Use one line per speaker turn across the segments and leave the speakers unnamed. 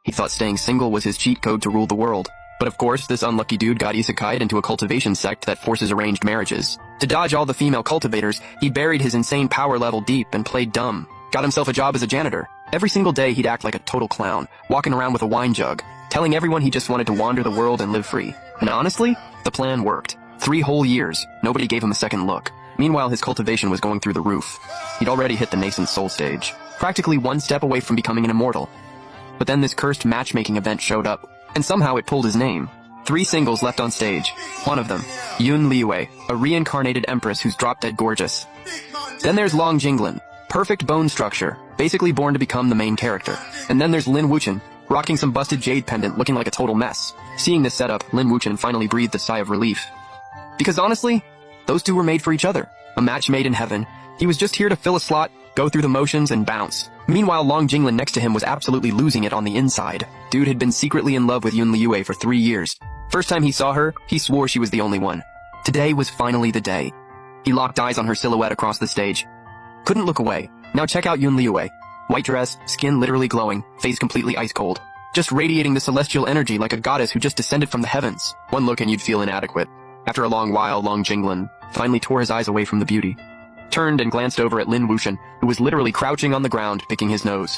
He thought staying single was his cheat code to rule the world. But of course, this unlucky dude got isekai'd into a cultivation sect that forces arranged marriages. To dodge all the female cultivators, he buried his insane power level deep and played dumb. Got himself a job as a janitor. Every single day he'd act like a total clown, walking around with a wine jug, telling everyone he just wanted to wander the world and live free. And honestly, the plan worked. 3 whole years, nobody gave him a second look. Meanwhile, his cultivation was going through the roof. He'd already hit the Nascent Soul stage, practically one step away from becoming an immortal. But then this cursed matchmaking event showed up, and somehow it pulled his name. 3 singles left on stage. One of them, Yun Liwei, a reincarnated empress who's drop-dead gorgeous. Then there's Long Jinglin, perfect bone structure, basically born to become the main character. And then there's Lin Wuchen, rocking some busted jade pendant looking like a total mess. Seeing this setup, Lin Wuchen finally breathed a sigh of relief. Because honestly, those two were made for each other. A match made in heaven. He was just here to fill a slot, go through the motions, and bounce. Meanwhile, Long Jinglin next to him was absolutely losing it on the inside. Dude had been secretly in love with Yun Liwei for 3 years. First time he saw her, he swore she was the only one. Today was finally the day. He locked eyes on her silhouette across the stage. Couldn't look away. Now check out Yun Liwei. White dress, skin literally glowing, face completely ice cold. Just radiating the celestial energy like a goddess who just descended from the heavens. One look and you'd feel inadequate. After a long while, Long Jinglin finally tore his eyes away from the beauty. Turned and glanced over at Lin Wuchen, who was literally crouching on the ground, picking his nose.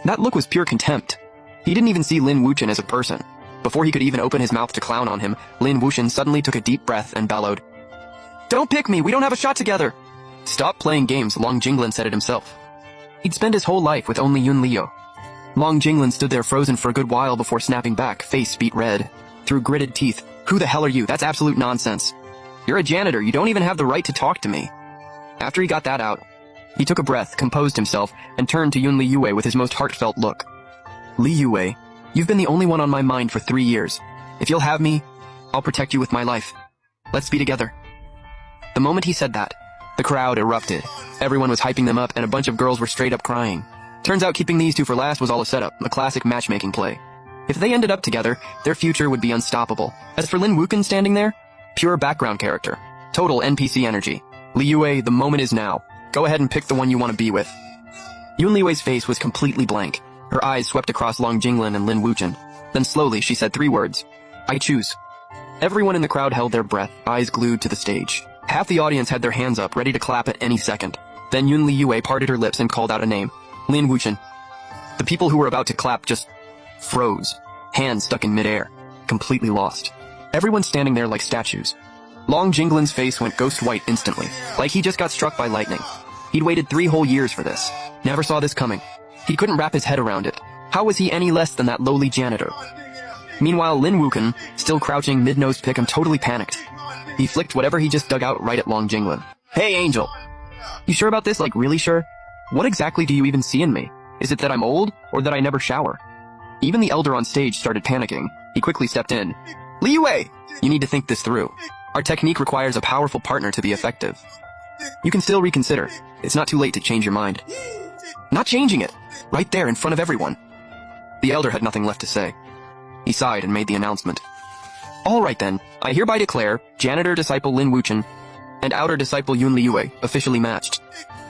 That look was pure contempt. He didn't even see Lin Wuchen as a person. Before he could even open his mouth to clown on him, Lin Wuchen suddenly took a deep breath and bellowed, "Don't pick me, we don't have a shot together!" Stop playing games, Long Jinglin said it himself. He'd spent his whole life with only Yun Liwei. Long Jinglin stood there frozen for a good while before snapping back, face beet red. Through gritted teeth, "Who the hell are you? That's absolute nonsense. You're a janitor, you don't even have the right to talk to me." After he got that out, he took a breath, composed himself, and turned to Yun Liwei with his most heartfelt look. "Liwei, you've been the only one on my mind for 3 years. If you'll have me, I'll protect you with my life. Let's be together." The moment he said that, the crowd erupted. Everyone was hyping them up and a bunch of girls were straight up crying. Turns out keeping these two for last was all a setup, a classic matchmaking play. If they ended up together, their future would be unstoppable. As for Lin Wuchen standing there, pure background character. Total NPC energy. Liwei, the moment is now. Go ahead and pick the one you want to be with. Yun Liwei's face was completely blank. Her eyes swept across Long Jinglin and Lin Wuchen. Then slowly she said 3 words. "I choose." Everyone in the crowd held their breath, eyes glued to the stage. Half the audience had their hands up, ready to clap at any second. Then Yun Liwei parted her lips and called out a name. Lin Wuchen. The people who were about to clap just froze, hands stuck in midair, completely lost. Everyone standing there like statues. Long Jinglin's face went ghost white instantly, like he just got struck by lightning. He'd waited 3 whole years for this. Never saw this coming. He couldn't wrap his head around it. How was he any less than that lowly janitor? Meanwhile, Lin Wuchen, still crouching mid-nose pick, and totally panicked. He flicked whatever he just dug out right at Long Jinglin. "Hey, Angel! You sure about this? Like, really sure? What exactly do you even see in me? Is it that I'm old, or that I never shower?" Even the elder on stage started panicking. He quickly stepped in. "Liwei! You need to think this through. Our technique requires a powerful partner to be effective. You can still reconsider. It's not too late to change your mind." "Not changing it! Right there in front of everyone." The elder had nothing left to say. He sighed and made the announcement. "All right then, I hereby declare janitor disciple Lin Wuchen and outer disciple Yun Liwei officially matched.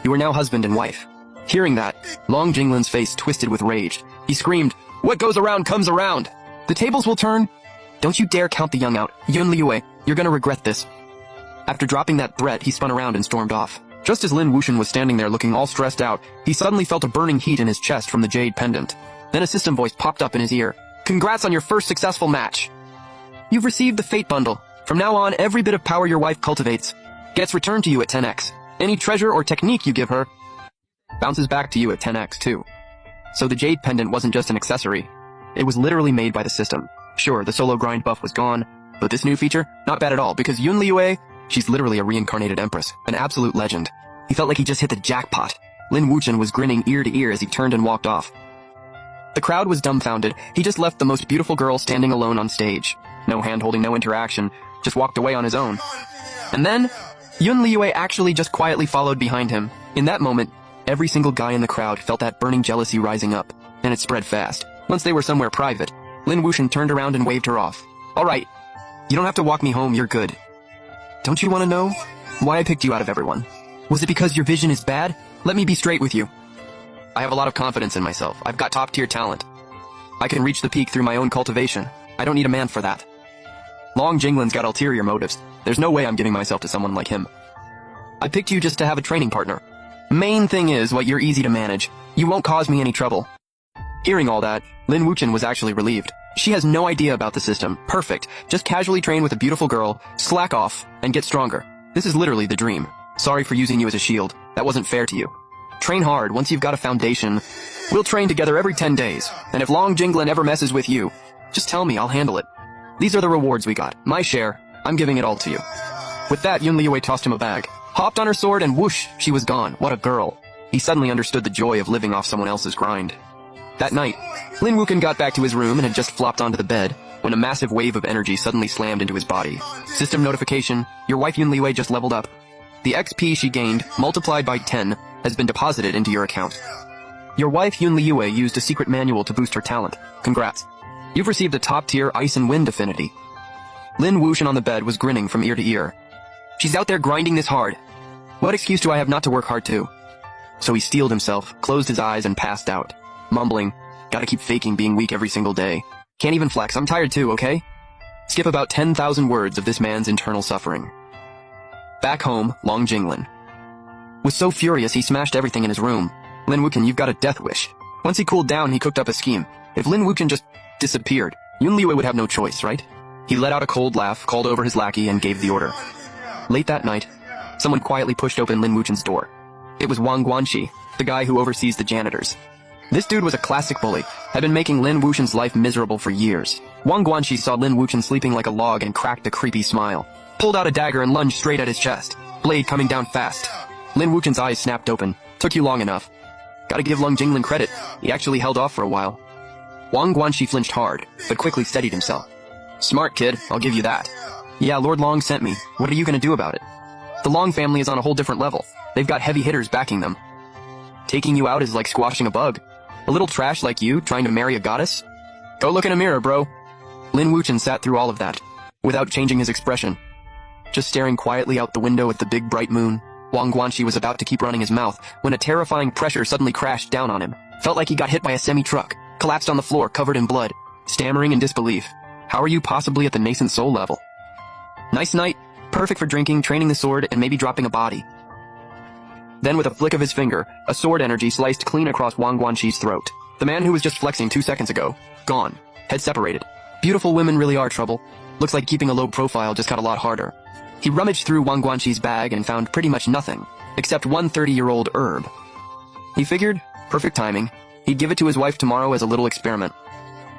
You are now husband and wife." Hearing that, Long Jinglin's face twisted with rage. He screamed, "What goes around comes around! The tables will turn! Don't you dare count the young out, Yun Liwei, you're gonna regret this." After dropping that threat, he spun around and stormed off. Just as Lin Wuchen was standing there looking all stressed out, he suddenly felt a burning heat in his chest from the jade pendant. Then a system voice popped up in his ear. "Congrats on your first successful match. You've received the Fate Bundle. From now on, every bit of power your wife cultivates gets returned to you at 10x. Any treasure or technique you give her bounces back to you at 10x too." So the jade pendant wasn't just an accessory. It was literally made by the system. Sure, the solo grind buff was gone, but this new feature, not bad at all, because Yun Liwei, she's literally a reincarnated empress, an absolute legend. He felt like he just hit the jackpot. Lin Wuchen was grinning ear to ear as he turned and walked off. The crowd was dumbfounded. He just left the most beautiful girl standing alone on stage. No hand-holding, no interaction, just walked away on his own. And then, Yun Liwei actually just quietly followed behind him. In that moment, every single guy in the crowd felt that burning jealousy rising up, and it spread fast. Once they were somewhere private, Lin Wuchen turned around and waved her off. "All right, you don't have to walk me home, you're good. Don't you want to know why I picked you out of everyone? Was it because your vision is bad? Let me be straight with you. I have a lot of confidence in myself. I've got top-tier talent. I can reach the peak through my own cultivation. I don't need a man for that. Long Jinglin's got ulterior motives. There's no way I'm giving myself to someone like him. I picked you just to have a training partner. Main thing is, you're easy to manage. You won't cause me any trouble. Hearing all that, Lin Wuchen was actually relieved. She has no idea about the system. Perfect. Just casually train with a beautiful girl, slack off, and get stronger. This is literally the dream. Sorry for using you as a shield. That wasn't fair to you. Train hard. Once you've got a foundation, we'll train together every 10 days. And if Long Jinglin ever messes with you, just tell me, I'll handle it. These are the rewards we got. My share. I'm giving it all to you. With that, Yun Liwei tossed him a bag, hopped on her sword, and whoosh, she was gone. What a girl. He suddenly understood the joy of living off someone else's grind. That night, Lin Wuchen got back to his room and had just flopped onto the bed when a massive wave of energy suddenly slammed into his body. System notification, your wife Yun Liwei just leveled up. The XP she gained, multiplied by 10, has been deposited into your account. Your wife Yun Liwei used a secret manual to boost her talent. Congrats. You've received a top-tier Ice and Wind affinity. Lin Wuchen on the bed was grinning from ear to ear. She's out there grinding this hard. What excuse do I have not to work hard too? So he steeled himself, closed his eyes, and passed out, mumbling, gotta keep faking being weak every single day. Can't even flex, I'm tired too, okay? Skip about 10,000 words of this man's internal suffering. Back home, Long Jinglin was so furious he smashed everything in his room. Lin Wuchen, you've got a death wish. Once he cooled down, he cooked up a scheme. If Lin Wuchen just disappeared, Yun Liwei would have no choice, right? He let out a cold laugh, called over his lackey, and gave the order. Late that night, someone quietly pushed open Lin Wuchen's door. It was Wang Guanxi, the guy who oversees the janitors. This dude was a classic bully, had been making Lin Wuchen's life miserable for years. Wang Guanxi saw Lin Wuchen sleeping like a log and cracked a creepy smile. Pulled out a dagger and lunged straight at his chest, blade coming down fast. Lin Wuchen's eyes snapped open. Took you long enough. Gotta give Long Jinglin credit, he actually held off for a while. Wang Guanxi flinched hard, but quickly steadied himself. Smart kid, I'll give you that. Yeah, Lord Long sent me. What are you gonna do about it? The Long family is on a whole different level. They've got heavy hitters backing them. Taking you out is like squashing a bug. A little trash like you trying to marry a goddess? Go look in a mirror, bro. Lin Wuchen sat through all of that, without changing his expression. Just staring quietly out the window at the big bright moon, Wang Guanxi was about to keep running his mouth when a terrifying pressure suddenly crashed down on him. Felt like he got hit by a semi-truck, collapsed on the floor covered in blood, stammering in disbelief. How are you possibly at the Nascent Soul level? Nice night, perfect for drinking, training the sword, and maybe dropping a body. Then with a flick of his finger, a sword energy sliced clean across Wang Guanxi's throat. The man who was just flexing 2 seconds ago, gone, head separated. Beautiful women really are trouble. Looks like keeping a low profile just got a lot harder. He rummaged through Wang Guanxi's bag and found pretty much nothing, except one 30-year-old herb. He figured, perfect timing, he'd give it to his wife tomorrow as a little experiment.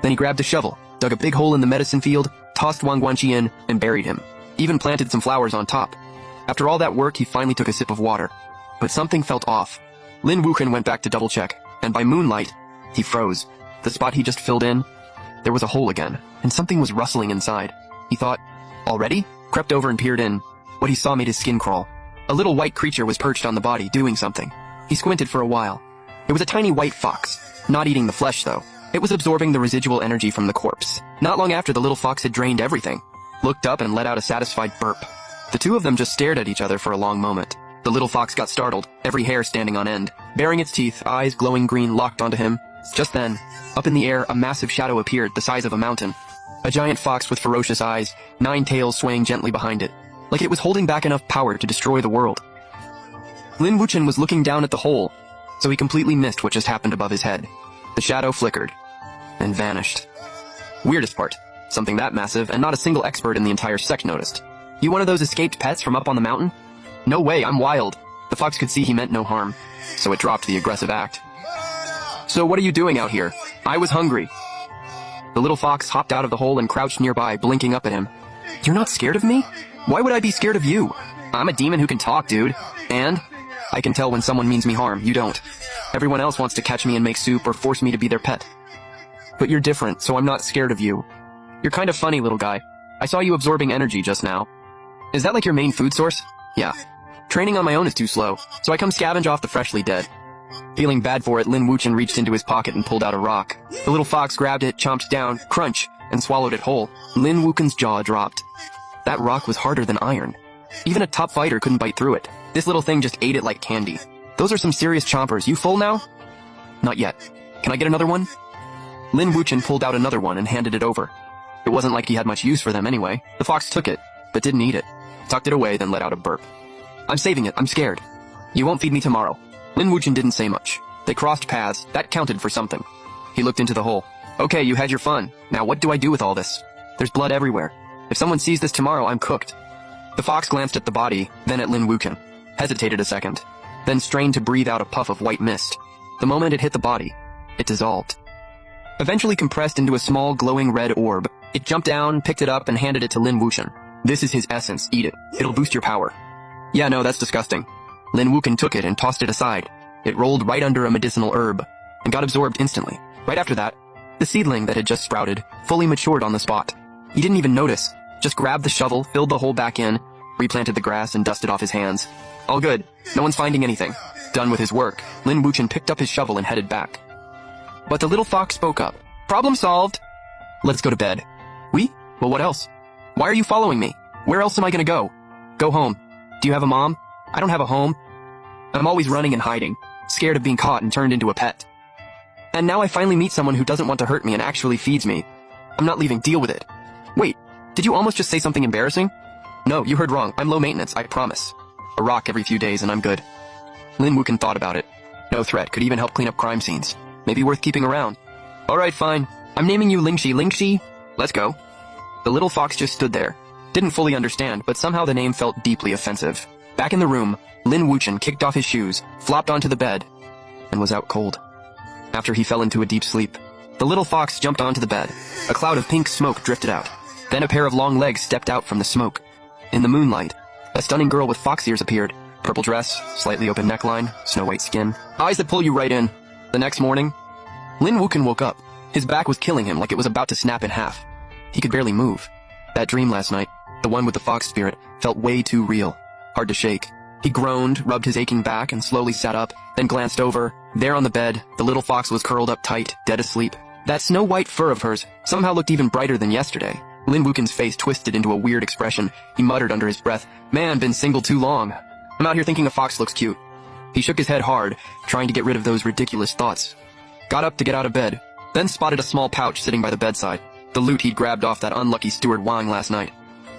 Then he grabbed a shovel, dug a big hole in the medicine field, tossed Wang Guanxi in, and buried him. Even planted some flowers on top. After all that work, he finally took a sip of water. But something felt off. Lin Wuchen went back to double-check, and by moonlight, he froze. The spot he just filled in, there was a hole again, and something was rustling inside. He thought, already? Crept over and peered in. What he saw made his skin crawl. A little white creature was perched on the body, doing something. He squinted for a while. It was a tiny white fox. Not eating the flesh, though. It was absorbing the residual energy from the corpse. Not long after the little fox had drained everything. Looked up and let out a satisfied burp. The two of them just stared at each other for a long moment. The little fox got startled, every hair standing on end. Baring its teeth, eyes glowing green, locked onto him. Just then, up in the air, a massive shadow appeared, the size of a mountain. A giant fox with ferocious eyes, 9 tails swaying gently behind it, like it was holding back enough power to destroy the world. Lin Wuchen was looking down at the hole, so he completely missed what just happened above his head. The shadow flickered, and vanished. Weirdest part, something that massive and not a single expert in the entire sect noticed. You one of those escaped pets from up on the mountain? No way, I'm wild. The fox could see he meant no harm, so it dropped the aggressive act. So what are you doing out here? I was hungry. The little fox hopped out of the hole and crouched nearby, blinking up at him. You're not scared of me? Why would I be scared of you? I'm a demon who can talk, dude. And I can tell when someone means me harm, you don't. Everyone else wants to catch me and make soup or force me to be their pet. But you're different, so I'm not scared of you. You're kind of funny, little guy. I saw you absorbing energy just now. Is that like your main food source? Yeah. Training on my own is too slow, so I come scavenge off the freshly dead. Feeling bad for it, Lin Wuchen reached into his pocket and pulled out a rock. The little fox grabbed it, chomped down, crunch, and swallowed it whole. Lin Wuchen's jaw dropped. That rock was harder than iron. Even a top fighter couldn't bite through it. This little thing just ate it like candy. Those are some serious chompers. You full now? Not yet. Can I get another one? Lin Wuchen pulled out another one and handed it over. It wasn't like he had much use for them anyway. The fox took it, but didn't eat it. Tucked it away, then let out a burp. I'm saving it, I'm scared. You won't feed me tomorrow. Lin Wuchen didn't say much. They crossed paths, that counted for something. He looked into the hole. Okay, you had your fun. Now what do I do with all this? There's blood everywhere. If someone sees this tomorrow, I'm cooked. The fox glanced at the body, then at Lin Wuchen. Hesitated a second, then strained to breathe out a puff of white mist. The moment it hit the body, it dissolved. Eventually compressed into a small glowing red orb, it jumped down, picked it up, and handed it to Lin Wuchen. This is his essence, eat it. It'll boost your power. Yeah, no, that's disgusting. Lin Wuchen took it and tossed it aside. It rolled right under a medicinal herb, and got absorbed instantly. Right after that, the seedling that had just sprouted fully matured on the spot. He didn't even notice, just grabbed the shovel, filled the hole back in, replanted the grass, and dusted off his hands. All good. No one's finding anything. Done with his work, Lin Wuchen picked up his shovel and headed back. But the little fox spoke up. Problem solved. Let's go to bed. We? Well, what else? Why are you following me? Where else am I gonna go? Go home. Do you have a mom? I don't have a home. I'm always running and hiding, scared of being caught and turned into a pet. And now I finally meet someone who doesn't want to hurt me and actually feeds me. I'm not leaving, deal with it. Wait, did you almost just say something embarrassing? No, you heard wrong. I'm low maintenance, I promise. A rock every few days and I'm good. Lin Wuchen thought about it. No threat, could even help clean up crime scenes. Maybe worth keeping around. Alright, fine. I'm naming you Lingxi. Lingxi? Let's go. The little fox just stood there. Didn't fully understand, but somehow the name felt deeply offensive. Back in the room, Lin Wuchen kicked off his shoes, flopped onto the bed, and was out cold. After he fell into a deep sleep, the little fox jumped onto the bed. A cloud of pink smoke drifted out. Then a pair of long legs stepped out from the smoke. In the moonlight, a stunning girl with fox ears appeared. Purple dress, slightly open neckline, snow-white skin. Eyes that pull you right in. The next morning, Lin Wuchen woke up. His back was killing him like it was about to snap in half. He could barely move. That dream last night, the one with the fox spirit, felt way too real. Hard to shake. He groaned, rubbed his aching back, and slowly sat up, then glanced over. There on the bed, the little fox was curled up tight, dead asleep. That snow-white fur of hers somehow looked even brighter than yesterday. Lin Wuchen's face twisted into a weird expression. He muttered under his breath, "Man, been single too long. I'm out here thinking a fox looks cute." He shook his head hard, trying to get rid of those ridiculous thoughts. Got up to get out of bed, then spotted a small pouch sitting by the bedside. The loot he'd grabbed off that unlucky steward Wang last night.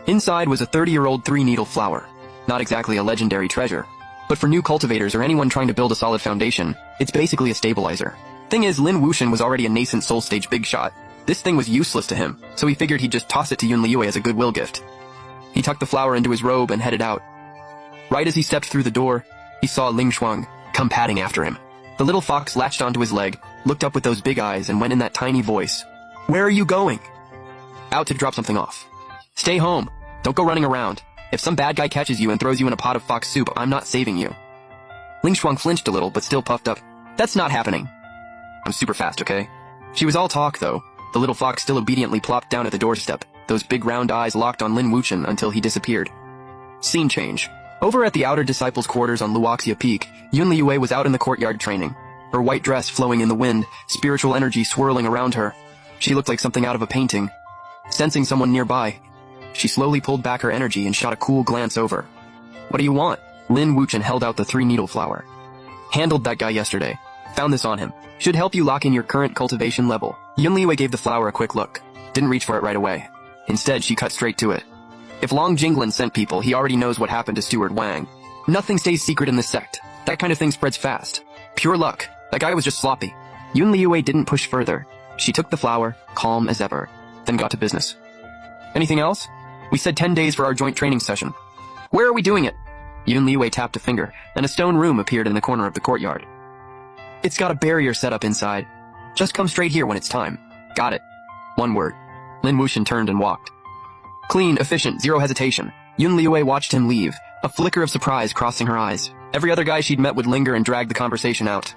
Inside was a 30-year-old 3-needle flower. Not exactly a legendary treasure, but for new cultivators or anyone trying to build a solid foundation, it's basically a stabilizer. Thing is, Lin Wuchen was already a nascent soul stage big shot. This thing was useless to him, so he figured he'd just toss it to Yun Liwei as a goodwill gift. He tucked the flower into his robe and headed out. Right as he stepped through the door, he saw Lingxi come padding after him. The little fox latched onto his leg, looked up with those big eyes, and went in that tiny voice. "Where are you going?" "Out to drop something off." "Stay home. Don't go running around. If some bad guy catches you and throws you in a pot of fox soup, I'm not saving you." Lingxi flinched a little, but still puffed up. "That's not happening." "I'm super fast, okay?" She was all talk, though. The little fox still obediently plopped down at the doorstep, those big round eyes locked on Lin Wuchen until he disappeared. Scene change. Over at the outer disciples' quarters on Luoxia Peak, Yun Liwei was out in the courtyard training. Her white dress flowing in the wind, spiritual energy swirling around her. She looked like something out of a painting. Sensing someone nearby, she slowly pulled back her energy and shot a cool glance over. "What do you want?" Lin Wuchen held out the 3-needle flower. "Handled that guy yesterday. Found this on him. Should help you lock in your current cultivation level." Yun Liwei gave the flower a quick look. Didn't reach for it right away. Instead, she cut straight to it. If Long Jinglan sent people, he already knows what happened to Steward Wang. Nothing stays secret in this sect. That kind of thing spreads fast. Pure luck. That guy was just sloppy. Yun Liwei didn't push further. She took the flower, calm as ever, then got to business. "Anything else? We said 10 days for our joint training session. Where are we doing it?" Yun Liwei tapped a finger, and a stone room appeared in the corner of the courtyard. "It's got a barrier set up inside. Just come straight here when it's time." "Got it." One word. Lin Wuchen turned and walked. Clean, efficient, zero hesitation. Yun Liwei watched him leave, a flicker of surprise crossing her eyes. Every other guy she'd met would linger and drag the conversation out.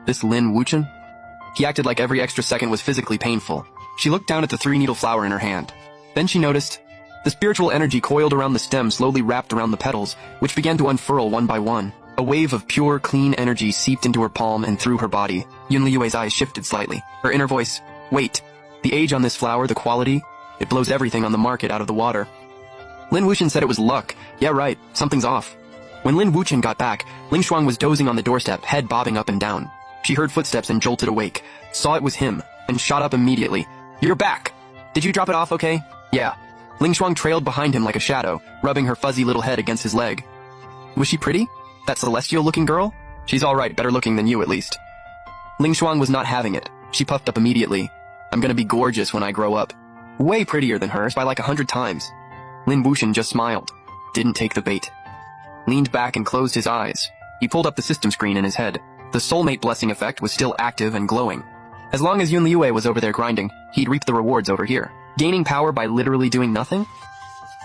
This Lin Wuchen? He acted like every extra second was physically painful. She looked down at the 3-needle flower in her hand. Then she noticed the spiritual energy coiled around the stem slowly wrapped around the petals, which began to unfurl one by one. A wave of pure, clean energy seeped into her palm and through her body. Yun Liwei's eyes shifted slightly. Her inner voice, "Wait. The age on this flower, the quality, it blows everything on the market out of the water." Lin Wuchen said it was luck. Yeah, right. Something's off. When Lin Wuchen got back, Lingxi was dozing on the doorstep, head bobbing up and down. She heard footsteps and jolted awake. Saw it was him, and shot up immediately. "You're back! Did you drop it off okay?" "Yeah." Lingxi trailed behind him like a shadow, rubbing her fuzzy little head against his leg. "Was she pretty? That celestial-looking girl?" "She's alright, better looking than you at least." Lingxi was not having it. She puffed up immediately. "I'm gonna be gorgeous when I grow up. Way prettier than hers by like 100 times. Lin Wuchen just smiled. Didn't take the bait. Leaned back and closed his eyes. He pulled up the system screen in his head. The soulmate blessing effect was still active and glowing. As long as Yun Liwei was over there grinding, he'd reap the rewards over here. Gaining power by literally doing nothing?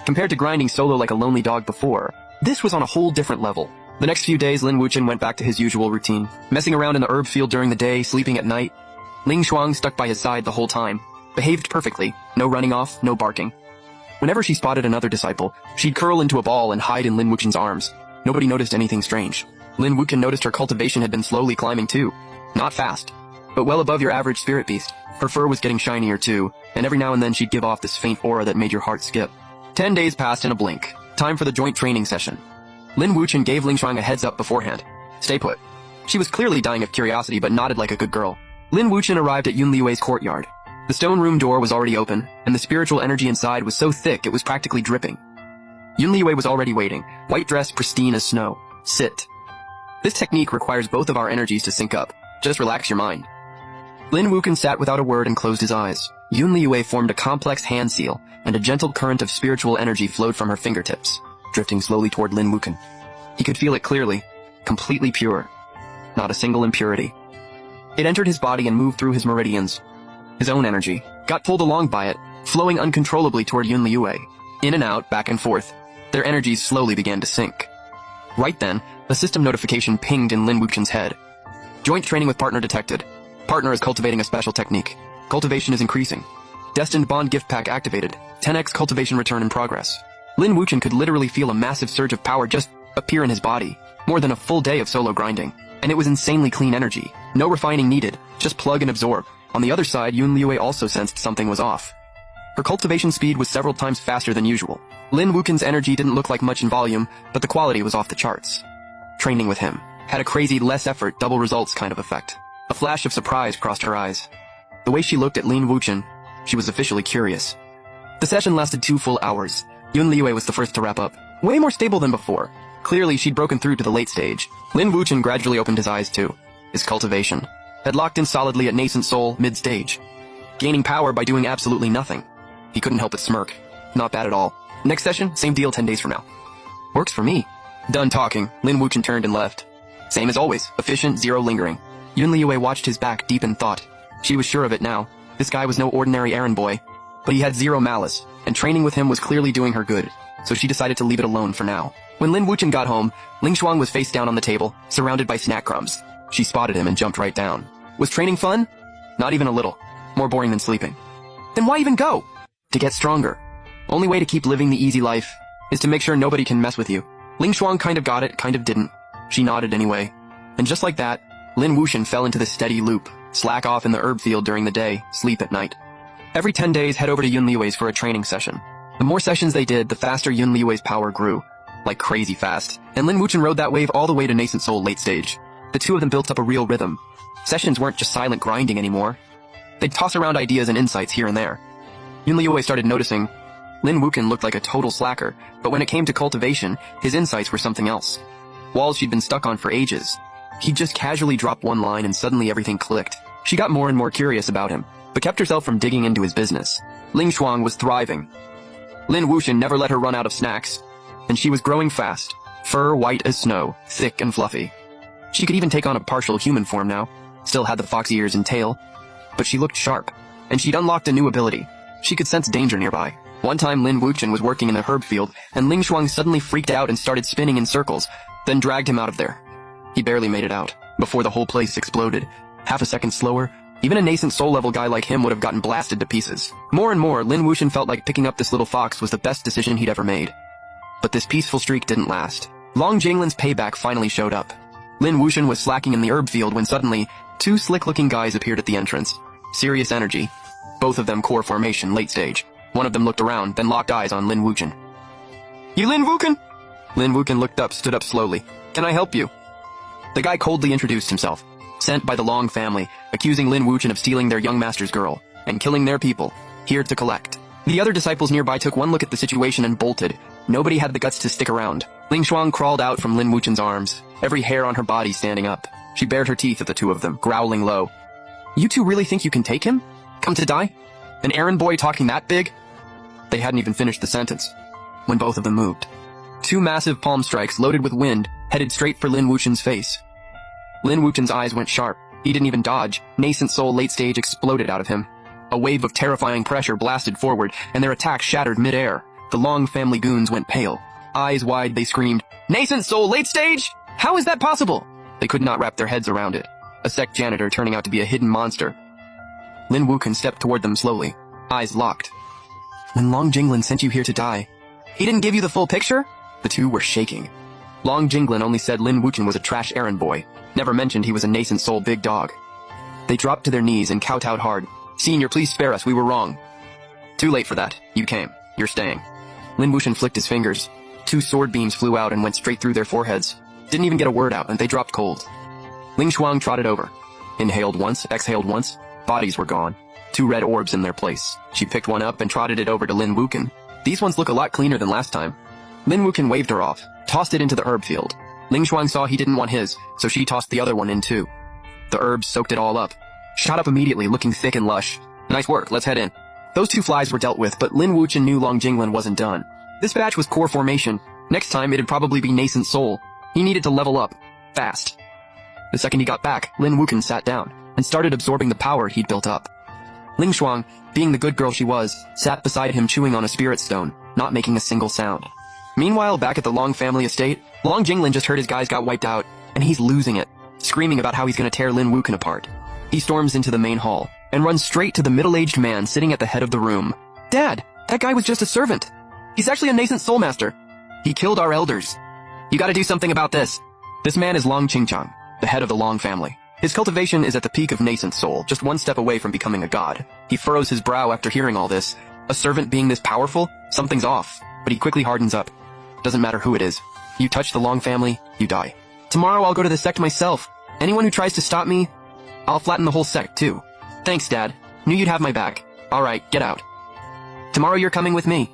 Compared to grinding solo like a lonely dog before, this was on a whole different level. The next few days, Lin Wuchen went back to his usual routine, messing around in the herb field during the day, sleeping at night. Lingxi stuck by his side the whole time, behaved perfectly, no running off, no barking. Whenever she spotted another disciple, she'd curl into a ball and hide in Lin Wuchen's arms. Nobody noticed anything strange. Lin Wuchen noticed her cultivation had been slowly climbing too. Not fast, but well above your average spirit beast. Her fur was getting shinier too, and every now and then she'd give off this faint aura that made your heart skip. 10 days passed in a blink. Time for the joint training session. Lin Wuchen gave Lingxi a heads up beforehand. Stay put. She was clearly dying of curiosity but nodded like a good girl. Lin Wuchen arrived at Yun Liwei's courtyard. The stone room door was already open, and the spiritual energy inside was so thick it was practically dripping. Yun Liwei was already waiting, white dress pristine as snow. Sit. This technique requires both of our energies to sync up. Just relax your mind. Lin Wuchen sat without a word and closed his eyes. Yun Liwei formed a complex hand seal, and a gentle current of spiritual energy flowed from her fingertips, drifting slowly toward Lin Wuchen. He could feel it clearly, completely pure. Not a single impurity. It entered his body and moved through his meridians. His own energy got pulled along by it, flowing uncontrollably toward Yun Liwei. In and out, back and forth, their energies slowly began to sync. Right then, a system notification pinged in Lin Wuchen's head. Joint training with partner detected. Partner is cultivating a special technique. Cultivation is increasing. Destined bond gift pack activated. 10x cultivation return in progress. Lin Wuchen could literally feel a massive surge of power just appear in his body. More than a full day of solo grinding. And it was insanely clean energy. No refining needed. Just plug and absorb. On the other side, Yun Liwei also sensed something was off. Her cultivation speed was several times faster than usual. Lin Wuchen's energy didn't look like much in volume, but the quality was off the charts. Training with him had a crazy less effort, double results kind of effect. A flash of surprise crossed her eyes. The way she looked at Lin Wuchen, she was officially curious. The session lasted 2 full hours. Yun Liwei was the first to wrap up. Way more stable than before. Clearly, she'd broken through to the late stage. Lin Wuchen gradually opened his eyes too. His cultivation had locked in solidly at Nascent Soul mid-stage, gaining power by doing absolutely nothing. He couldn't help but smirk. Not bad at all. Next session, same deal 10 days from now. Works for me. Done talking, Lin Wuchen turned and left. Same as always, efficient, zero lingering. Yun Liwei watched his back deep in thought. She was sure of it now. This guy was no ordinary errand boy, but he had zero malice, and training with him was clearly doing her good, so she decided to leave it alone for now. When Lin Wuchen got home, Lingxi was face down on the table, surrounded by snack crumbs. She spotted him and jumped right down. Was training fun? Not even a little. More boring than sleeping. Then why even go? To get stronger. Only way to keep living the easy life is to make sure nobody can mess with you. Lingxi kind of got it, kind of didn't. She nodded anyway. And just like that, Lin Wuchen fell into the steady loop. Slack off in the herb field during the day, sleep at night. Every 10 days, head over to Yun Liwei's for a training session. The more sessions they did, the faster Yun Liwei's power grew. Like crazy fast. And Lin Wuchen rode that wave all the way to Nascent Soul late stage. The two of them built up a real rhythm. Sessions weren't just silent grinding anymore. They'd toss around ideas and insights here and there. Yun Liwei started noticing Lin Wuchen looked like a total slacker, but when it came to cultivation, his insights were something else. Walls she'd been stuck on for ages. He'd just casually drop one line and suddenly everything clicked. She got more and more curious about him, but kept herself from digging into his business. Lingxi was thriving. Lin Wuchen never let her run out of snacks, and she was growing fast. Fur white as snow, thick and fluffy. She could even take on a partial human form now. Still had the fox ears and tail, but she looked sharp, and she'd unlocked a new ability. She could sense danger nearby. One time Lin Wuchen was working in the herb field, and Lingxi suddenly freaked out and started spinning in circles, then dragged him out of there. He barely made it out, before the whole place exploded. Half a second slower, even a nascent soul level guy like him would have gotten blasted to pieces. More and more, Lin Wuchen felt like picking up this little fox was the best decision he'd ever made. But this peaceful streak didn't last. Long Jinglin's payback finally showed up. Lin Wuchen was slacking in the herb field when suddenly, 2 slick-looking guys appeared at the entrance. Serious energy. Both of them core formation, late stage. One of them looked around, then locked eyes on Lin Wuchen. "You Lin Wuchen?" Lin Wuchen looked up, stood up slowly. "Can I help you?" The guy coldly introduced himself. sent by the Long family, accusing Lin Wuchen of stealing their young master's girl, and killing their people, here to collect. The other disciples nearby took one look at the situation and bolted. Nobody had the guts to stick around. Lingxi crawled out from Lin Wuchen's arms, every hair on her body standing up. She bared her teeth at the two of them, growling low. You two really think you can take him? Come to die? An errand boy talking that big? They hadn't even finished the sentence when both of them moved. Two massive palm strikes loaded with wind headed straight for Lin Wuchen's face. Lin Wuchen's eyes went sharp. He didn't even dodge. Nascent Soul late stage exploded out of him. A wave of terrifying pressure blasted forward, and their attack shattered mid-air. The Long family goons went pale. Eyes wide, they screamed, Nascent Soul late stage? How is that possible? They could not wrap their heads around it. A sect janitor turning out to be a hidden monster. Lin Wuchen stepped toward them slowly, eyes locked. When Long Jinglin sent you here to die, he didn't give you the full picture? The two were shaking. Long Jinglin only said Lin Wuchen was a trash errand boy, never mentioned he was a Nascent Soul big dog. They dropped to their knees and kowtowed hard. Senior, please spare us, we were wrong. Too late for that. You came. You're staying. Lin Wuchen flicked his fingers. Two sword beams flew out and went straight through their foreheads. Didn't even get a word out, and they dropped cold. Lingxi trotted over. Inhaled once, exhaled once. Bodies were gone. Two red orbs in their place. She picked one up and trotted it over to Lin Wuchen. These ones look a lot cleaner than last time. Lin Wuchen waved her off, tossed it into the herb field. Lingxi saw he didn't want his, so she tossed the other one in too. The herbs soaked it all up. Shot up immediately, looking thick and lush. Nice work, let's head in. Those two flies were dealt with, but Lin Wuchen knew Long Jinglin wasn't done. This batch was core formation. Next time, it'd probably be Nascent Soul. He needed to level up. Fast. The second he got back, Lin Wuchen sat down and started absorbing the power he'd built up. Lingxi, being the good girl she was, sat beside him chewing on a spirit stone, not making a single sound. Meanwhile, back at the Long family estate, Long Jinglin just heard his guys got wiped out, and he's losing it, screaming about how he's gonna tear Lin Wuchen apart. He storms into the main hall and runs straight to the middle-aged man sitting at the head of the room. Dad, that guy was just a servant. He's actually a Nascent Soul Master. He killed our elders. You gotta do something about this. This man is Long Qingchang, the head of the Long family. His cultivation is at the peak of Nascent Soul, just one step away from becoming a god. He furrows his brow after hearing all this. A servant being this powerful? Something's off. But he quickly hardens up. Doesn't matter who it is. You touch the Long family, you die. Tomorrow I'll go to the sect myself. Anyone who tries to stop me, I'll flatten the whole sect too. Thanks, Dad. Knew you'd have my back. Alright, get out. Tomorrow you're coming with me.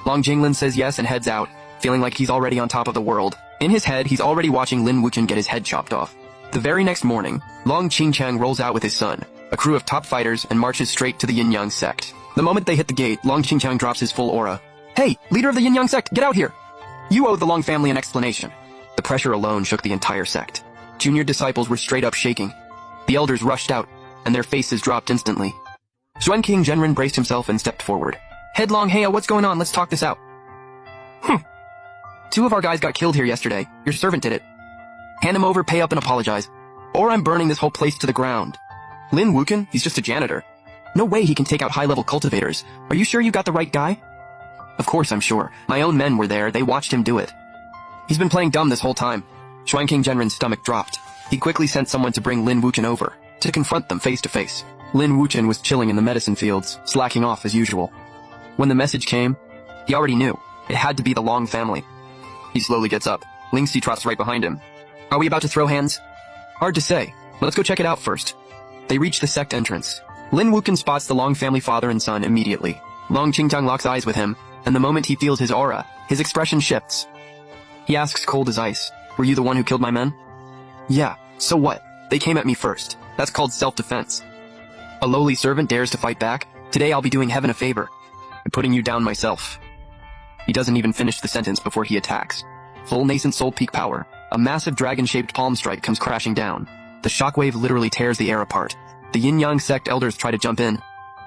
Long Jinglin says yes and heads out, feeling like he's already on top of the world. In his head, he's already watching Lin Wuchen get his head chopped off. The very next morning, Long Qingchang rolls out with his son, a crew of top fighters, and marches straight to the Yin Yang Sect. The moment they hit the gate, Long Qingchang drops his full aura. Hey, leader of the Yin Yang Sect, get out here! You owe the Long family an explanation. The pressure alone shook the entire sect. Junior disciples were straight up shaking. The elders rushed out, and their faces dropped instantly. Xuan King Zhenren braced himself and stepped forward. Headlong Heya, what's going on? Let's talk this out. Two of our guys got killed here yesterday. Your servant did it. Hand him over, pay up, and apologize. Or I'm burning this whole place to the ground. Lin Wuchen? He's just a janitor. No way he can take out high-level cultivators. Are you sure you got the right guy? Of course I'm sure. My own men were there. They watched him do it. He's been playing dumb this whole time. Xuan King Zhenren's stomach dropped. He quickly sent someone to bring Lin Wuchen over, to confront them face to face. Lin Wuchen was chilling in the medicine fields, slacking off as usual. When the message came, he already knew. It had to be the Long family. He slowly gets up. Lingxi trots right behind him. Are we about to throw hands? Hard to say. Let's go check it out first. They reach the sect entrance. Lin Wuchen spots the Long family father and son immediately. Long Qingtang locks eyes with him, and the moment he feels his aura, his expression shifts. He asks cold as ice, were you the one who killed my men? Yeah, so what? They came at me first. That's called self-defense. A lowly servant dares to fight back? Today I'll be doing heaven a favor. I'm putting you down myself. He doesn't even finish the sentence before he attacks. Full Nascent Soul peak power. A massive dragon-shaped palm strike comes crashing down. The shockwave literally tears the air apart. The Yin Yang Sect elders try to jump in,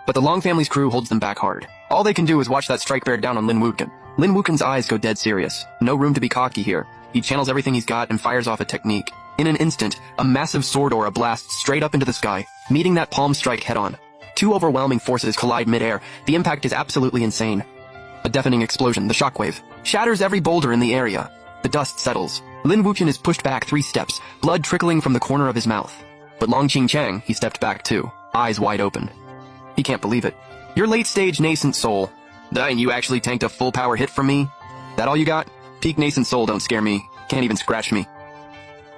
but the Long family's crew holds them back hard. All they can do is watch that strike bear down on Lin Wuchen. Lin Wuchen's eyes go dead serious. No room to be cocky here. He channels everything he's got and fires off a technique. In an instant, a massive sword aura blasts straight up into the sky, meeting that palm strike head-on. Two overwhelming forces collide mid-air. The impact is absolutely insane. A deafening explosion, the shockwave, shatters every boulder in the area. The dust settles. Lin Wuchen is pushed back 3 steps, blood trickling from the corner of his mouth. But Long Qingchang, he stepped back too, eyes wide open. He can't believe it. You're late-stage Nascent Soul. And you actually tanked a full-power hit from me? That all you got? Peak Nascent Soul don't scare me. Can't even scratch me.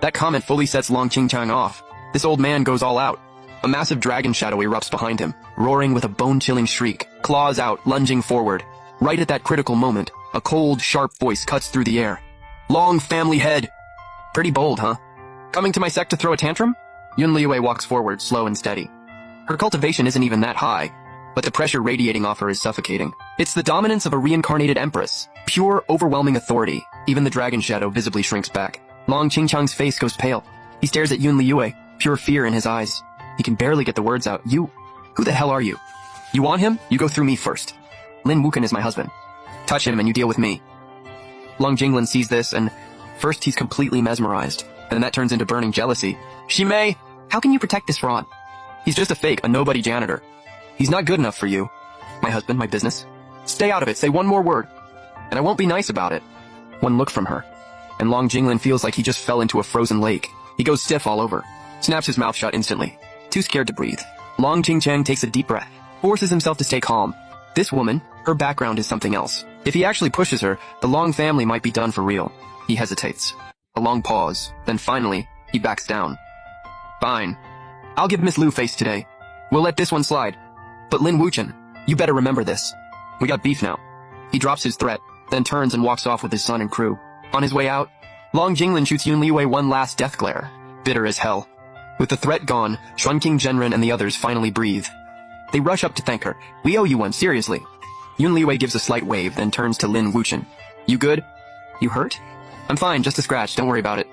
That comment fully sets Long Qingchang off. This old man goes all out. A massive dragon shadow erupts behind him, roaring with a bone-chilling shriek, claws out, lunging forward. Right at that critical moment, a cold, sharp voice cuts through the air. Long family head! Pretty bold, huh? Coming to my sect to throw a tantrum? Yun Liwei walks forward, slow and steady. Her cultivation isn't even that high, but the pressure radiating off her is suffocating. It's the dominance of a reincarnated empress. Pure, overwhelming authority. Even the dragon shadow visibly shrinks back. Long Qingchang's face goes pale. He stares at Yun Liwei, pure fear in his eyes. He can barely get the words out. You? Who the hell are you? You want him? You go through me first. Lin Wuchen is my husband. Touch him and you deal with me. Long Jinglin sees this and first he's completely mesmerized. And then that turns into burning jealousy. Shimei, how can you protect this fraud? He's just a fake, a nobody janitor. He's not good enough for you. My husband, my business. Stay out of it, say one more word. And I won't be nice about it. One look from her. And Long Jinglin feels like he just fell into a frozen lake. He goes stiff all over. Snaps his mouth shut instantly. Too scared to breathe. Long Qingchang takes a deep breath. Forces himself to stay calm. This woman, her background is something else. If he actually pushes her, the Long family might be done for real. He hesitates. A long pause. Then finally, he backs down. Fine. I'll give Miss Lu face today. We'll let this one slide. But Lin Wuchen, you better remember this. We got beef now. He drops his threat, then turns and walks off with his son and crew. On his way out, Long Jinglin shoots Yun Liwei one last death glare. Bitter as hell. With the threat gone, Xuanqing Zhenren and the others finally breathe. They rush up to thank her. We owe you one, seriously. Yun Liwei gives a slight wave, then turns to Lin Wuchen. You good? You hurt? I'm fine, just a scratch, don't worry about it.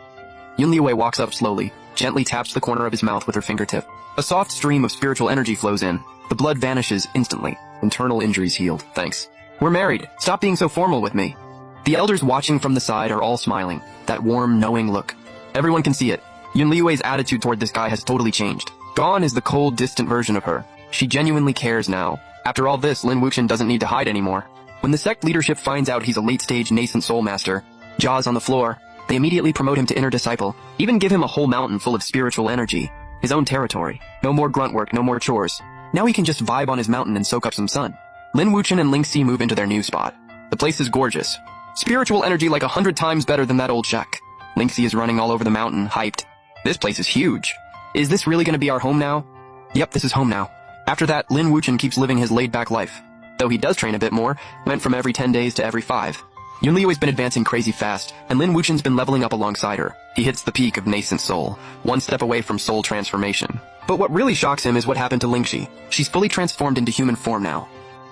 Yun Liwei walks up slowly, gently taps the corner of his mouth with her fingertip. A soft stream of spiritual energy flows in. The blood vanishes instantly. Internal injuries healed, thanks. We're married, stop being so formal with me. The elders watching from the side are all smiling, that warm, knowing look. Everyone can see it. Yun Liwei's attitude toward this guy has totally changed. Gone is the cold, distant version of her. She genuinely cares now. After all this, Lin Wuchen doesn't need to hide anymore. When the sect leadership finds out he's a late-stage nascent soul master, jaws on the floor, they immediately promote him to inner disciple, even give him a whole mountain full of spiritual energy. His own territory. No more grunt work, no more chores. Now he can just vibe on his mountain and soak up some sun. Lin Wuchen and Lingxi move into their new spot. The place is gorgeous. Spiritual energy like 100 times better than that old shack. Lingxi is running all over the mountain, hyped. This place is huge. Is this really gonna be our home now? Yep, this is home now. After that, Lin Wuchen keeps living his laid-back life. Though he does train a bit more, went from every 10 days to every 5. Yun Liwei's been advancing crazy fast, and Lin Wuchen's been leveling up alongside her. He hits the peak of Nascent Soul, one step away from soul transformation. But what really shocks him is what happened to Lingxi. She's fully transformed into human form now.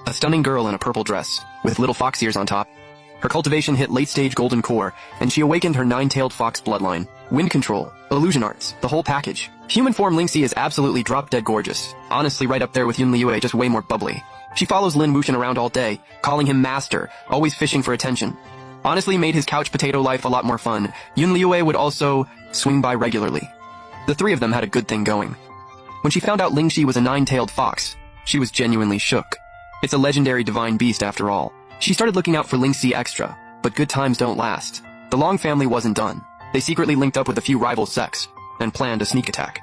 A stunning girl in a purple dress, with little fox ears on top. Her cultivation hit late-stage golden core, and she awakened her 9-tailed fox bloodline. Wind control, illusion arts, the whole package. Human form Lingxi is absolutely drop-dead gorgeous. Honestly right up there with Yun Liwei, just way more bubbly. She follows Lin Wuchen around all day, calling him master, always fishing for attention. Honestly made his couch potato life a lot more fun. Yun Liwei would also swing by regularly. The three of them had a good thing going. When she found out Lingxi was a 9-tailed fox, she was genuinely shook. It's a legendary divine beast after all. She started looking out for Lingxi extra, but good times don't last. The Long family wasn't done. They secretly linked up with a few rival sects, and planned a sneak attack.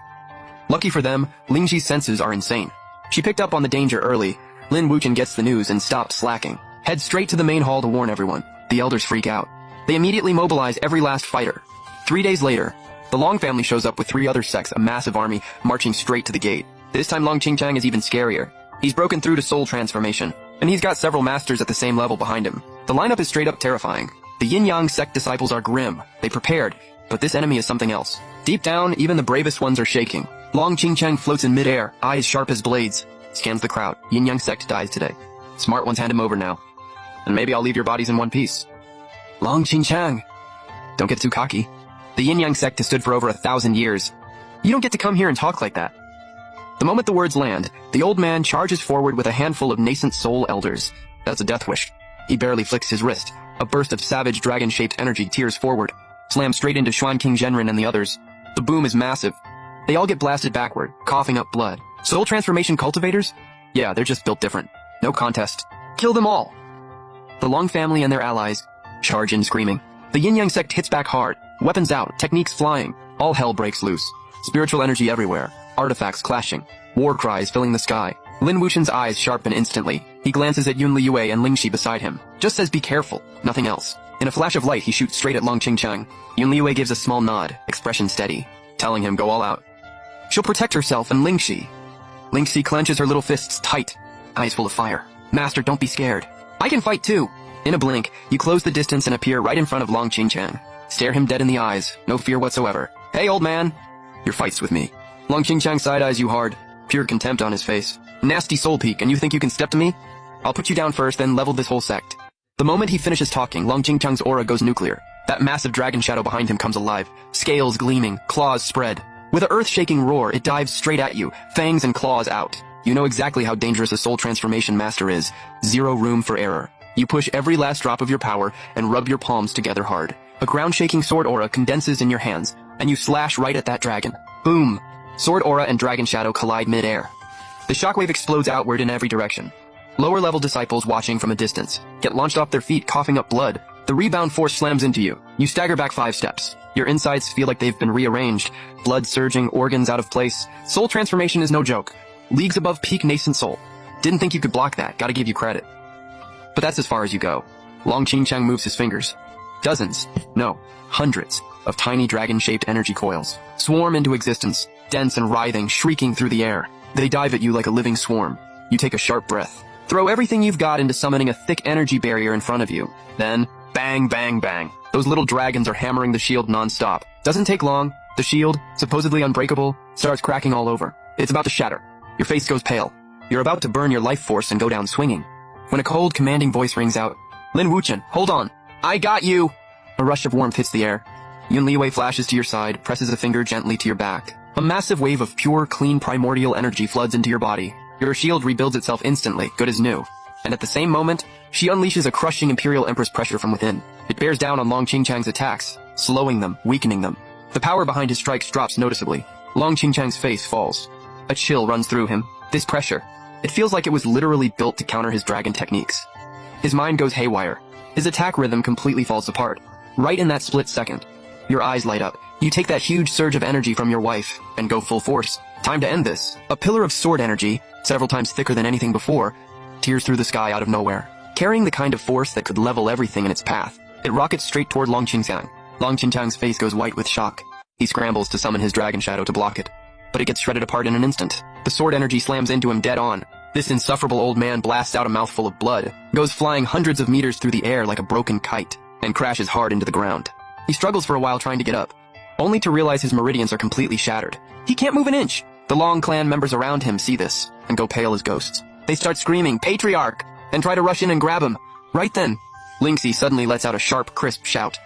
Lucky for them, Lingxi's senses are insane. She picked up on the danger early. Lin Wuchen gets the news and stops slacking. Heads straight to the main hall to warn everyone. The elders freak out. They immediately mobilize every last fighter. 3 days later, the Long family shows up with 3 other sects, a massive army, marching straight to the gate. This time Long Qingchang is even scarier. He's broken through to soul transformation, and he's got several masters at the same level behind him. The lineup is straight up terrifying. The Yin Yang Sect disciples are grim. They prepared, but this enemy is something else. Deep down, even the bravest ones are shaking. Long Qingchang floats in midair, eyes sharp as blades. Scans the crowd. Yin Yang Sect dies today. Smart ones hand him over now. And maybe I'll leave your bodies in one piece. Long Qingchang. Don't get too cocky. The Yin Yang Sect has stood for over 1,000 years. You don't get to come here and talk like that. The moment the words land, the old man charges forward with a handful of nascent soul elders. That's a death wish. He barely flicks his wrist. A burst of savage dragon-shaped energy tears forward, slams straight into Xuanqing Zhenren and the others. The boom is massive. They all get blasted backward, coughing up blood. Soul transformation cultivators? Yeah, they're just built different. No contest. Kill them all! The Long family and their allies charge in screaming. The Yin Yang Sect hits back hard. Weapons out, techniques flying. All hell breaks loose. Spiritual energy everywhere. Artifacts clashing. War cries filling the sky. Lin Wuchen's eyes sharpen instantly. He glances at Yun Liwei and Lingxi beside him. Just says be careful, nothing else. In a flash of light, he shoots straight at Long Qingchang. Yun Liwei gives a small nod, expression steady, telling him go all out. She'll protect herself and Lingxi. Lingxi clenches her little fists tight, eyes full of fire. Master, don't be scared. I can fight too. In a blink, you close the distance and appear right in front of Long Qingqiang. Stare him dead in the eyes, no fear whatsoever. Hey, old man. Your fight's with me. Long Qingqiang side-eyes you hard, pure contempt on his face. Nasty soul peak, and you think you can step to me? I'll put you down first, then level this whole sect. The moment he finishes talking, Long Qingqiang's aura goes nuclear. That massive dragon shadow behind him comes alive, scales gleaming, claws spread. With an earth-shaking roar, it dives straight at you, fangs and claws out. You know exactly how dangerous a soul transformation master is. Zero room for error. You push every last drop of your power and rub your palms together hard. A ground-shaking sword aura condenses in your hands, and you slash right at that dragon. Boom! Sword aura and dragon shadow collide mid-air. The shockwave explodes outward in every direction. Lower-level disciples watching from a distance get launched off their feet, coughing up blood. The rebound force slams into you. You stagger back 5 steps. Your insides feel like they've been rearranged. Blood surging, organs out of place. Soul transformation is no joke. Leagues above peak Nascent Soul. Didn't think you could block that, gotta give you credit. But that's as far as you go. Long Qingqiang moves his fingers. Dozens, no, hundreds of tiny dragon-shaped energy coils swarm into existence, dense and writhing, shrieking through the air. They dive at you like a living swarm. You take a sharp breath. Throw everything you've got into summoning a thick energy barrier in front of you. Then, bang, bang, bang. Those little dragons are hammering the shield non-stop. Doesn't take long. The shield, supposedly unbreakable, starts cracking all over. It's about to shatter. Your face goes pale. You're about to burn your life force and go down swinging. When a cold, commanding voice rings out. Lin Wuchen, hold on. I got you! A rush of warmth hits the air. Yun Liwei flashes to your side, presses a finger gently to your back. A massive wave of pure, clean, primordial energy floods into your body. Your shield rebuilds itself instantly, good as new. And at the same moment, she unleashes a crushing Imperial Empress pressure from within. It bears down on Long Qingqiang's attacks, slowing them, weakening them. The power behind his strikes drops noticeably. Long Qingqiang's face falls. A chill runs through him. This pressure. It feels like it was literally built to counter his dragon techniques. His mind goes haywire. His attack rhythm completely falls apart. Right in that split second. Your eyes light up. You take that huge surge of energy from your wife and go full force. Time to end this. A pillar of sword energy, several times thicker than anything before, tears through the sky out of nowhere, carrying the kind of force that could level everything in its path. It rockets straight toward Long Qingqiang. Long Qingqiang's face goes white with shock. He scrambles to summon his dragon shadow to block it. But it gets shredded apart in an instant. The sword energy slams into him dead on. This insufferable old man blasts out a mouthful of blood, goes flying hundreds of meters through the air like a broken kite, and crashes hard into the ground. He struggles for a while trying to get up, only to realize his meridians are completely shattered. He can't move an inch. The Long clan members around him see this, and go pale as ghosts. They start screaming, "Patriarch!" and try to rush in and grab him. Right then, Lingxi suddenly lets out a sharp, crisp shout.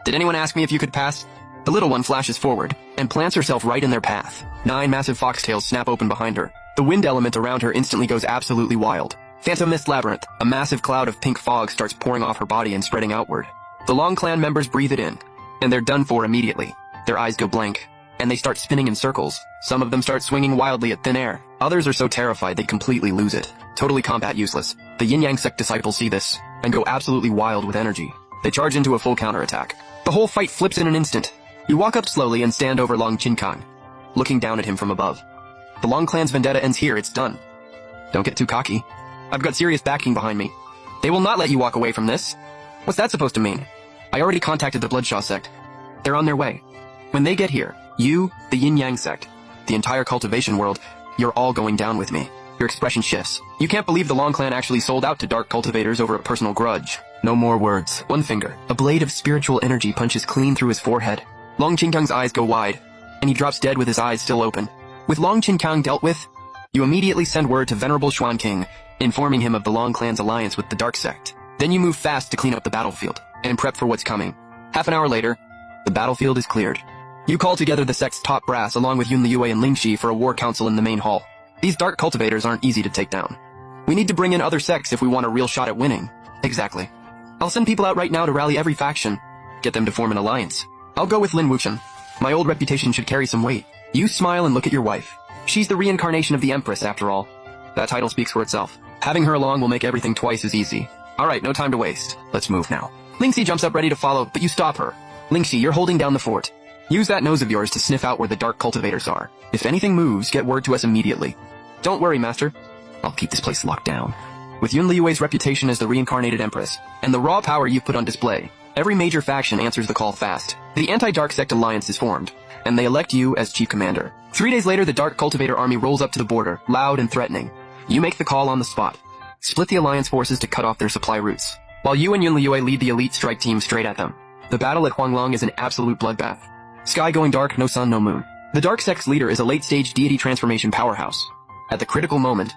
"Did anyone ask me if you could pass?" The little one flashes forward, and plants herself right in their path. 9 massive foxtails snap open behind her. The wind element around her instantly goes absolutely wild. Phantom Mist Labyrinth, a massive cloud of pink fog starts pouring off her body and spreading outward. The Long clan members breathe it in, and they're done for immediately. Their eyes go blank, and they start spinning in circles. Some of them start swinging wildly at thin air. Others are so terrified they completely lose it. Totally combat useless. The Yin Yang Sect disciples see this, and go absolutely wild with energy. They charge into a full counterattack. The whole fight flips in an instant. You walk up slowly and stand over Long Qingqiang, looking down at him from above. The Long clan's vendetta ends here, it's done. Don't get too cocky. I've got serious backing behind me. They will not let you walk away from this. What's that supposed to mean? I already contacted the Bloodshaw sect. They're on their way. When they get here, you, the Yin Yang Sect, the entire cultivation world, you're all going down with me. Your expression shifts. You can't believe the Long clan actually sold out to dark cultivators over a personal grudge. No more words. One finger. A blade of spiritual energy punches clean through his forehead. Long Qingqiang's eyes go wide, and he drops dead with his eyes still open. With Long Qingqiang dealt with, you immediately send word to Venerable Xuan King, informing him of the Long clan's alliance with the Dark Sect. Then you move fast to clean up the battlefield, and prep for what's coming. Half an hour later, the battlefield is cleared. You call together the sect's top brass along with Yun Liwei and Lingxi for a war council in the main hall. These dark cultivators aren't easy to take down. We need to bring in other sects if we want a real shot at winning. Exactly. I'll send people out right now to rally every faction, get them to form an alliance. I'll go with Lin Wuchen. My old reputation should carry some weight. You smile and look at your wife. She's the reincarnation of the Empress, after all. That title speaks for itself. Having her along will make everything twice as easy. Alright, no time to waste. Let's move now. Lingxi jumps up ready to follow, but you stop her. Lingxi, you're holding down the fort. Use that nose of yours to sniff out where the dark cultivators are. If anything moves, get word to us immediately. Don't worry, Master. I'll keep this place locked down. With Yun Liwei's reputation as the Reincarnated Empress, and the raw power you've put on display, every major faction answers the call fast. The Anti-Dark Sect Alliance is formed, and they elect you as Chief Commander. 3 days later, the Dark Cultivator army rolls up to the border, loud and threatening. You make the call on the spot. Split the Alliance forces to cut off their supply routes, while you and Yun Liwei lead the elite strike team straight at them. The battle at Huanglong is an absolute bloodbath. Sky going dark, no sun, no moon. The Dark Sect's leader is a late-stage deity transformation powerhouse. At the critical moment,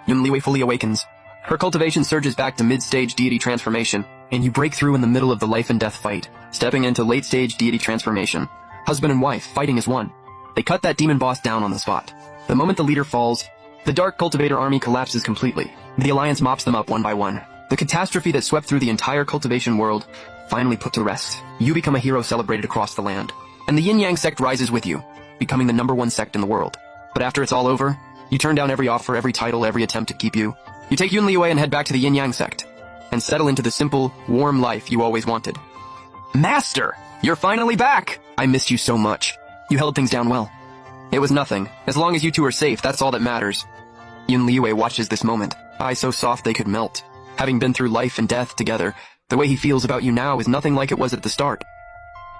Yun Liwei fully awakens. Her cultivation surges back to mid-stage deity transformation, and you break through in the middle of the life and death fight, stepping into late-stage deity transformation. Husband and wife, fighting as one. They cut that demon boss down on the spot. The moment the leader falls, the Dark Cultivator army collapses completely. The Alliance mops them up one by one. The catastrophe that swept through the entire cultivation world finally put to rest. You become a hero celebrated across the land. And the Yin Yang Sect rises with you, becoming the #1 sect in the world. But after it's all over, you turn down every offer, every title, every attempt to keep you. You take Yun Liwei and head back to the Yin Yang Sect, and settle into the simple, warm life you always wanted. Master! You're finally back! I missed you so much. You held things down well. It was nothing. As long as you two are safe, that's all that matters. Yun Liwei watches this moment, eyes so soft they could melt. Having been through life and death together, the way he feels about you now is nothing like it was at the start.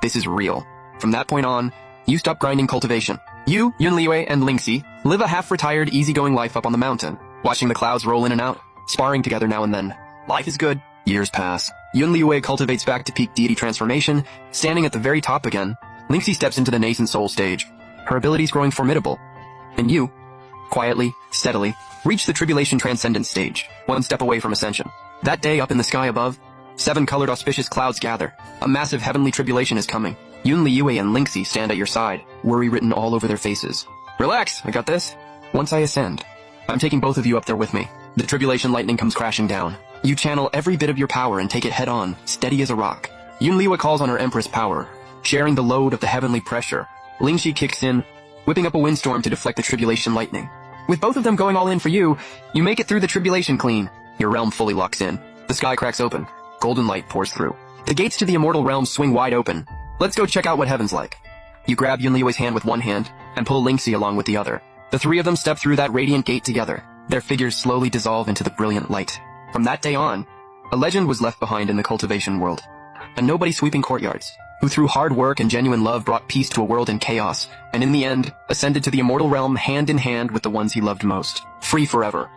This is real. From that point on, you stop grinding cultivation. You, Yun Liwei, and Lingxi live a half-retired, easygoing life up on the mountain, watching the clouds roll in and out, sparring together now and then. Life is good. Years pass. Yun Liwei cultivates back to peak deity transformation, standing at the very top again. Lingxi steps into the Nascent Soul stage, her abilities growing formidable. And you, quietly, steadily, reach the Tribulation Transcendence stage, one step away from ascension. That day, up in the sky above, 7 colored auspicious clouds gather. A massive heavenly tribulation is coming. Yun Liwei and Lingxi stand at your side, worry written all over their faces. Relax, I got this. Once I ascend, I'm taking both of you up there with me. The tribulation lightning comes crashing down. You channel every bit of your power and take it head on, steady as a rock. Yun Liwei calls on her Empress power, sharing the load of the heavenly pressure. Lingxi kicks in, whipping up a windstorm to deflect the tribulation lightning. With both of them going all in for you, you make it through the tribulation clean. Your realm fully locks in. The sky cracks open. Golden light pours through. The gates to the immortal realm swing wide open. Let's go check out what heaven's like. You grab Yun Liwei's hand with one hand, and pull Lingxi along with the other. The three of them step through that radiant gate together. Their figures slowly dissolve into the brilliant light. From that day on, a legend was left behind in the cultivation world. A nobody sweeping courtyards, who through hard work and genuine love brought peace to a world in chaos, and in the end, ascended to the immortal realm hand in hand with the ones he loved most. Free forever.